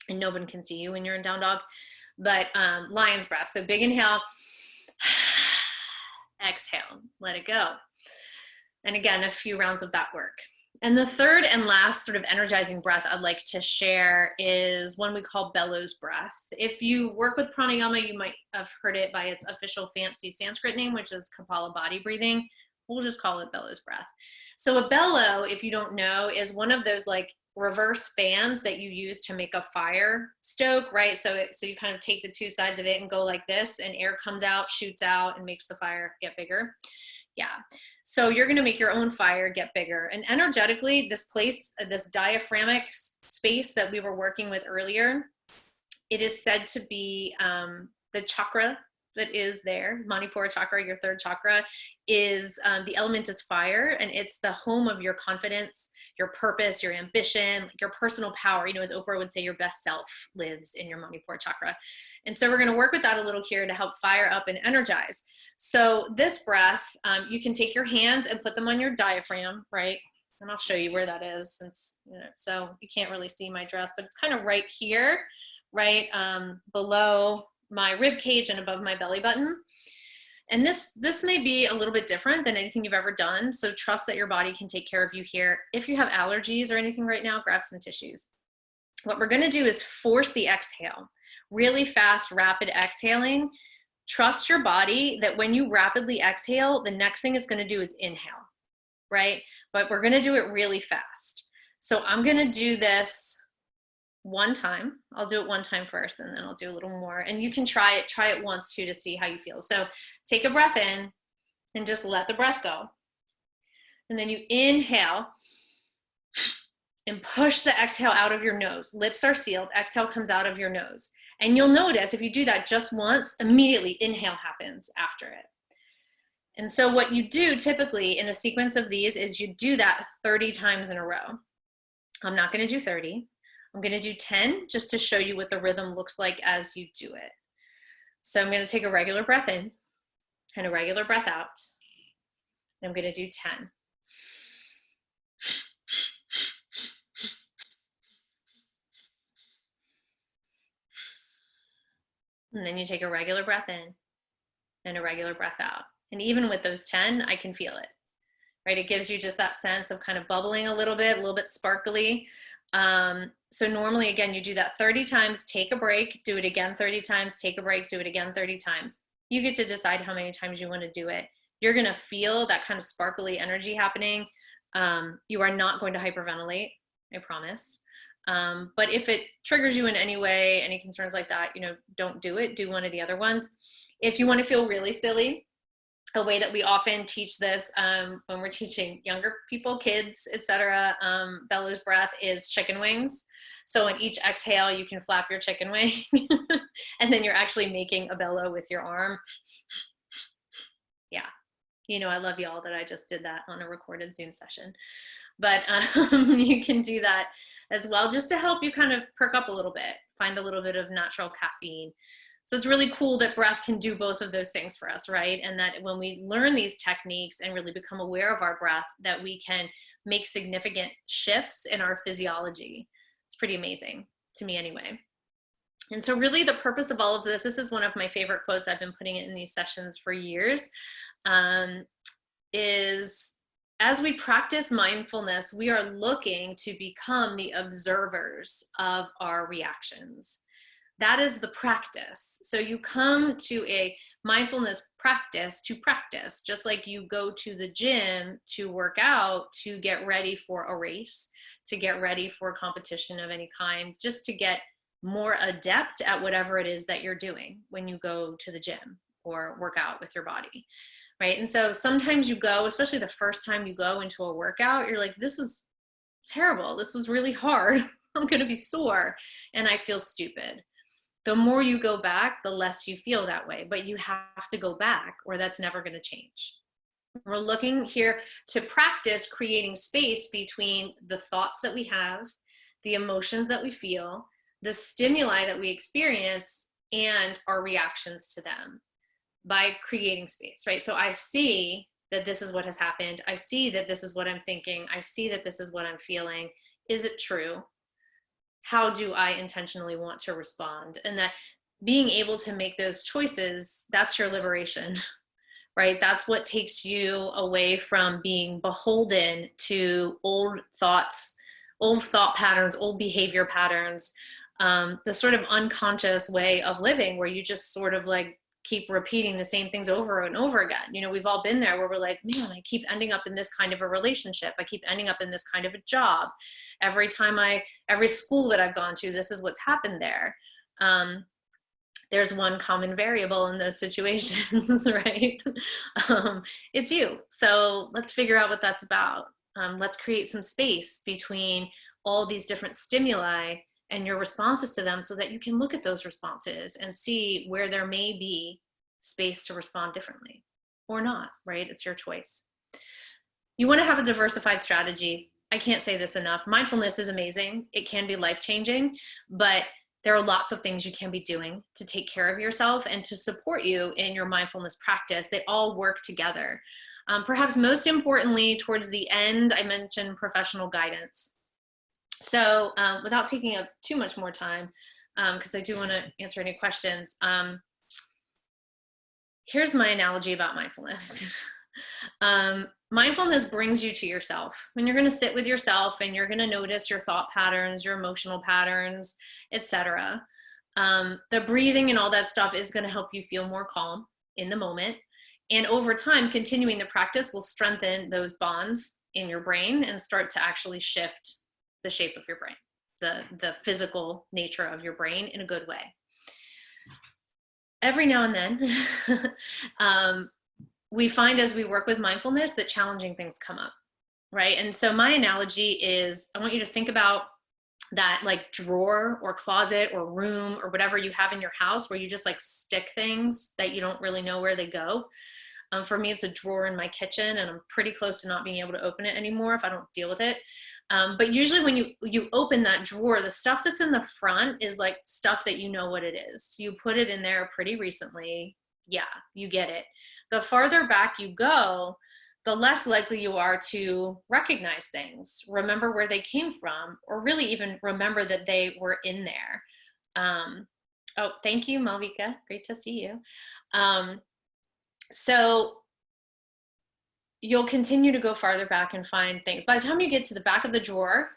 And no one can see you when you're in down dog. But lion's breath. So big inhale, exhale, let it go. And again, a few rounds of that work. And the third and last sort of energizing breath I'd like to share is one we call bellows breath. If you work with pranayama, you might have heard it by its official fancy Sanskrit name, which is Kapala body breathing. We'll just call it bellows breath. So a bellow, if you don't know, is one of those like reverse fans that you use to make a fire stoke, right? So you kind of take the two sides of it and go like this, and air comes out, shoots out, and makes the fire get bigger. Yeah. So you're going to make your own fire get bigger. And energetically, this place, this diaphragmatic space that we were working with earlier, it is said to be the chakra that is there. Manipura chakra, your third chakra, is the element is fire, and it's the home of your confidence, your purpose, your ambition, your personal power. You know, as Oprah would say, your best self lives in your Manipura chakra. And so we're going to work with that a little here to help fire up and energize. So this breath, you can take your hands and put them on your diaphragm, right? And I'll show you where that is, since, you know, so you can't really see my dress, but it's kind of right here, right below my rib cage and above my belly button. And this may be a little bit different than anything you've ever done. So trust that your body can take care of you here. If you have allergies or anything right now, grab some tissues. What we're going to do is force the exhale, really fast, rapid exhaling. Trust your body that when you rapidly exhale, the next thing it's going to do is inhale, right? But we're going to do it really fast. So I'm going to do this one time. I'll do it one time first, and then I'll do a little more. And you can try it once too to see how you feel. So take a breath in and just let the breath go. And then you inhale and push the exhale out of your nose. Lips are sealed. Exhale comes out of your nose. And you'll notice if you do that just once, immediately inhale happens after it. And so what you do typically in a sequence of these is you do that 30 times in a row. I'm not going to do 30. I'm going to do 10 just to show you what the rhythm looks like as you do it. So I'm going to take a regular breath in and a regular breath out. And I'm going to do 10. And then you take a regular breath in and a regular breath out. And even with those 10, I can feel it, right? It gives you just that sense of kind of bubbling a little bit sparkly. So normally, again, you do that 30 times, take a break, do it again 30 times, take a break, do it again 30 times. You get to decide how many times you want to do it. You're going to feel that kind of sparkly energy happening. You are not going to hyperventilate, I promise. But if it triggers you in any way, any concerns like that, you know, don't do it. Do one of the other ones. If you want to feel really silly, a way that we often teach this when we're teaching younger people, kids, etc., bellows breath is chicken wings. So on each exhale, you can flap your chicken wing, and then you're actually making a bellow with your arm. Yeah, you know, I love y'all that I just did that on a recorded Zoom session. But you can do that as well, just to help you kind of perk up a little bit, find a little bit of natural caffeine. So it's really cool that breath can do both of those things for us, right? And that when we learn these techniques and really become aware of our breath, that we can make significant shifts in our physiology. It's pretty amazing to me anyway. And so really the purpose of all of this is one of my favorite quotes. I've been putting it in these sessions for years, is as we practice mindfulness, we are looking to become the observers of our reactions. That is the practice. So you come to a mindfulness practice to practice, just like you go to the gym to work out, to get ready for a race, to get ready for a competition of any kind, just to get more adept at whatever it is that you're doing when you go to the gym or work out with your body, right? And so sometimes you go, especially the first time you go into a workout, you're like, this is terrible. This was really hard. I'm going to be sore and I feel stupid. The more you go back, the less you feel that way, but you have to go back or that's never going to change. We're looking here to practice creating space between the thoughts that we have, the emotions that we feel, the stimuli that we experience, and our reactions to them by creating space, right? So I see that this is what has happened. I see that this is what I'm thinking. I see that this is what I'm feeling. Is it true? How do I intentionally want to respond? And that being able to make those choices, that's your liberation, right? That's what takes you away from being beholden to old thoughts, old thought patterns, old behavior patterns, the sort of unconscious way of living where you just sort of like keep repeating the same things over and over again. You know, we've all been there where we're like, man, I keep ending up in this kind of a relationship. I keep ending up in this kind of a job. Every school that I've gone to, this is what's happened there. There's one common variable in those situations, right? It's you. So let's figure out what that's about. Let's create some space between all these different stimuli and your responses to them so that you can look at those responses and see where there may be space to respond differently or not, right? It's your choice. You want to have a diversified strategy. I can't say this enough. Mindfulness is amazing. It can be life-changing, but there are lots of things you can be doing to take care of yourself and to support you in your mindfulness practice. They all work together. Perhaps most importantly, towards the end, I mentioned professional guidance. So without taking up too much more time, because I do want to answer any questions, here's my analogy about mindfulness. Mindfulness brings you to yourself. When you're going to sit with yourself and you're going to notice your thought patterns, your emotional patterns, etc. The breathing and all that stuff is going to help you feel more calm in the moment. And over time, continuing the practice will strengthen those bonds in your brain and start to actually shift the shape of your brain, the physical nature of your brain in a good way. Every now and then, we find as we work with mindfulness that challenging things come up, right? And so my analogy is, I want you to think about that like drawer or closet or room or whatever you have in your house where you just like stick things that you don't really know where they go. For me, it's a drawer in my kitchen, and I'm pretty close to not being able to open it anymore if I don't deal with it. But usually when you open that drawer, the stuff that's in the front is like stuff that you know what it is. You put it in there pretty recently. Yeah, you get it. The farther back you go, the less likely you are to recognize things, remember where they came from, or really even remember that they were in there. Oh, thank you, Malvika. Great to see you. So you'll continue to go farther back and find things. By the time you get to the back of the drawer,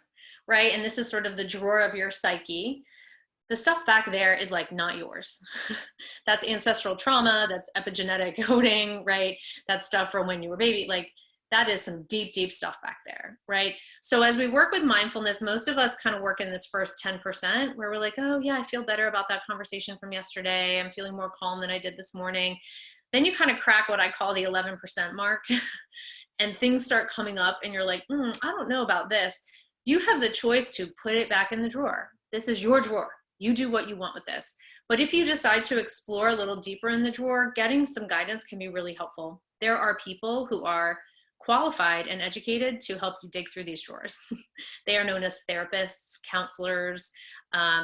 right, and this is sort of the drawer of your psyche, the stuff back there is like not yours. That's ancestral trauma, that's epigenetic coding, right? That's stuff from when you were a baby. Like that is some deep, deep stuff back there, right? So as we work with mindfulness, most of us kind of work in this first 10% where we're like, oh yeah, I feel better about that conversation from yesterday. I'm feeling more calm than I did this morning. Then you kind of crack what I call the 11% mark and things start coming up and you're like, I don't know about this. You have the choice to put it back in the drawer. This is your drawer. You do what you want with this. But if you decide to explore a little deeper in the drawer, getting some guidance can be really helpful. There are people who are qualified and educated to help you dig through these drawers. They are known as therapists, counselors,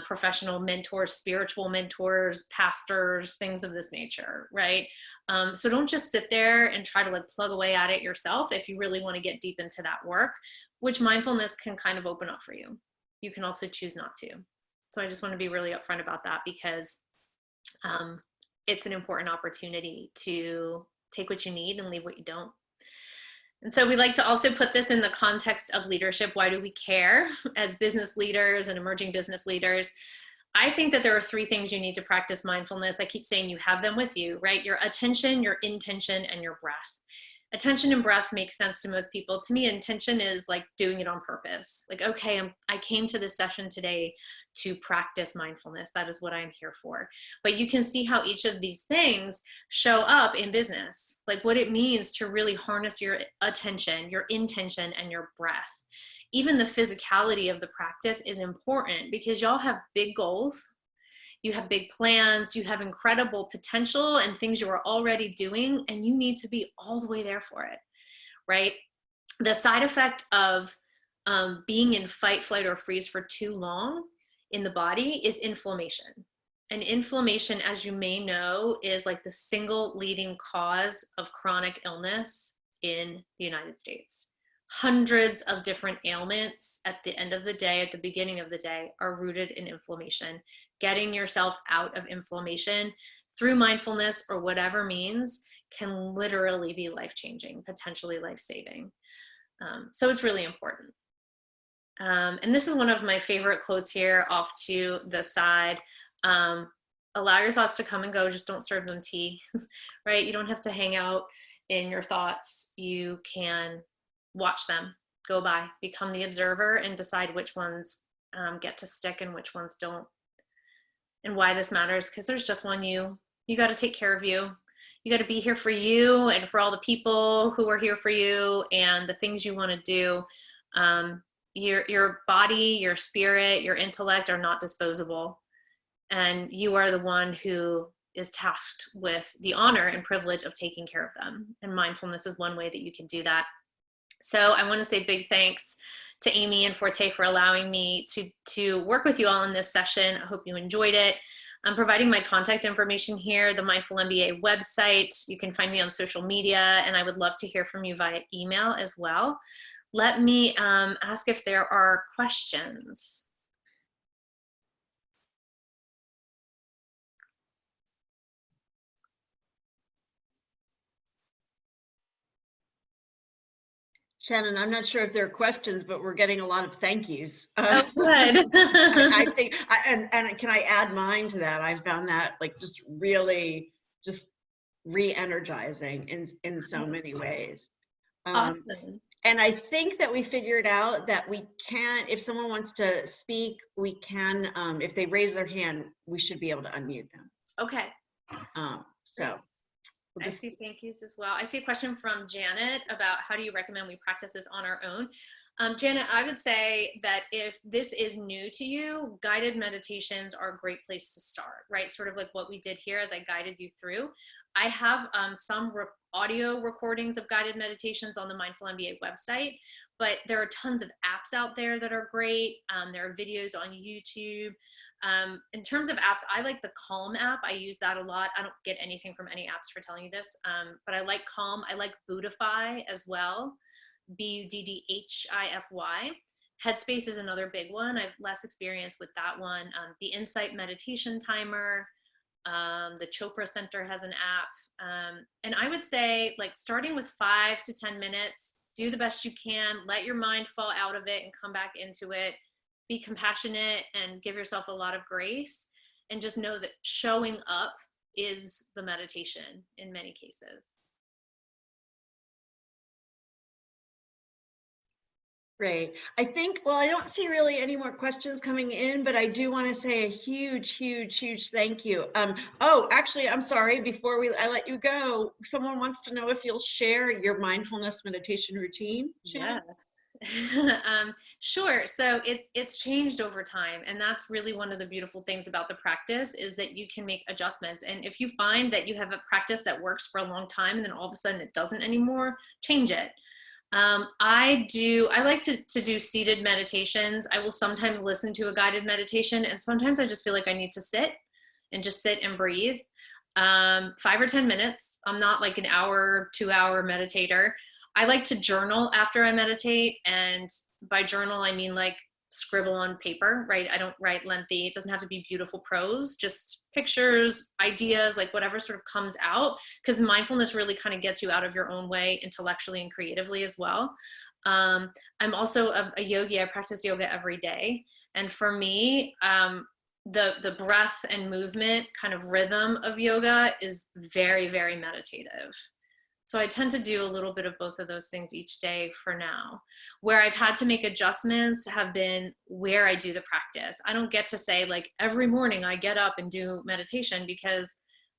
professional mentors, spiritual mentors, pastors, things of this nature, right? So don't just sit there and try to like plug away at it yourself if you really want to get deep into that work, which mindfulness can kind of open up for you. You can also choose not to. So I just want to be really upfront about that because it's an important opportunity to take what you need and leave what you don't. And so we like to also put this in the context of leadership. Why do we care as business leaders and emerging business leaders? I think that there are 3 things you need to practice mindfulness. I keep saying you have them with you, right? Your attention, your intention, and your breath. Attention and breath makes sense to most people. To me, intention is like doing it on purpose. Like, okay, I came to this session today to practice mindfulness. That is what I'm here for. But you can see how each of these things show up in business, like what it means to really harness your attention, your intention, and your breath. Even the physicality of the practice is important because y'all have big goals. You have big plans, you have incredible potential and things you are already doing, and you need to be all the way there for it, right? The side effect of being in fight, flight, or freeze for too long in the body is inflammation. And inflammation, as you may know, is like the single leading cause of chronic illness in the United States. Hundreds of different ailments at the end of the day, at the beginning of the day, are rooted in inflammation. Getting yourself out of inflammation through mindfulness or whatever means can literally be life-changing, potentially life-saving. So it's really important. And this is one of my favorite quotes here off to the side. Allow your thoughts to come and go, just don't serve them tea, right? You don't have to hang out in your thoughts. You can watch them go by, become the observer, and decide which ones get to stick and which ones don't. And why this matters, because there's just one you. You got to take care of you. You got to be here for you and for all the people who are here for you and the things you want to do. Your body, your spirit, your intellect are not disposable. And you are the one who is tasked with the honor and privilege of taking care of them. And mindfulness is one way that you can do that. So I want to say big thanks to Amy and Forté for allowing me to work with you all in this session. I hope you enjoyed it. I'm providing my contact information here, the MindfulMBA website. You can find me on social media, and I would love to hear from you via email as well. Let me ask if there are questions. Shannon, I'm not sure if there are questions, but we're getting a lot of thank yous. Oh, good. I think, and can I add mine to that? I found that like just really just re-energizing in so many ways. Awesome. And I think that we figured out that we can, if someone wants to speak, we can, if they raise their hand, we should be able to unmute them. Okay. So. I see thank yous as well. I see a question from Janet about how do you recommend we practice this on our own? Janet, I would say that if this is new to you, guided meditations are a great place to start, right? Sort of like what we did here as I guided you through. I have some audio recordings of guided meditations on the MindfulMBA website, but there are tons of apps out there that are great. There are videos on YouTube. In terms of apps, I like the Calm app. I use that a lot. I don't get anything from any apps for telling you this, but I like Calm. I like Buddhify as well, Buddhify. Headspace is another big one. I have less experience with that one. The Insight Meditation Timer, the Chopra Center has an app. And I would say like starting with 5 to 10 minutes, do the best you can, let your mind fall out of it and come back into it. Be compassionate and give yourself a lot of grace, and just know that showing up is the meditation in many cases. Great. I think, well, I don't see really any more questions coming in, but I do want to say a huge, huge, huge thank you. Oh, actually, I'm sorry, before I let you go, someone wants to know if you'll share your mindfulness meditation routine, Shannon? Yes. Sure. So it's changed over time. And that's really one of the beautiful things about the practice is that you can make adjustments. And if you find that you have a practice that works for a long time and then all of a sudden it doesn't anymore, change it. I like to do seated meditations. I will sometimes listen to a guided meditation, and sometimes I just feel like I need to sit and breathe. 5 or 10 minutes. I'm not like an hour, 2-hour meditator. I like to journal after I meditate, and by journal, I mean like scribble on paper, right? I don't write lengthy. It doesn't have to be beautiful prose, just pictures, ideas, like whatever sort of comes out, because mindfulness really kind of gets you out of your own way intellectually and creatively as well. I'm also a yogi. I practice yoga every day. And for me, the breath and movement kind of rhythm of yoga is very, very meditative. So I tend to do a little bit of both of those things each day for now. Where I've had to make adjustments have been where I do the practice. I don't get to say like every morning I get up and do meditation because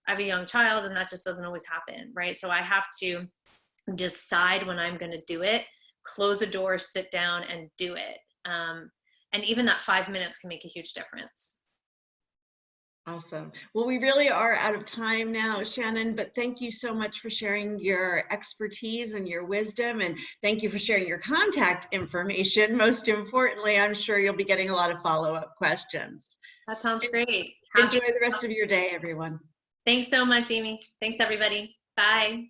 I have a young child and that just doesn't always happen, right? So I have to decide when I'm going to do it, close a door, sit down and do it. And even that 5 minutes can make a huge difference. Awesome. Well, we really are out of time now, Shannon, but thank you so much for sharing your expertise and your wisdom, and thank you for sharing your contact information. Most importantly, I'm sure you'll be getting a lot of follow-up questions. That sounds great. Enjoy the rest of your day, everyone. Thanks so much, Amy. Thanks, everybody. Bye.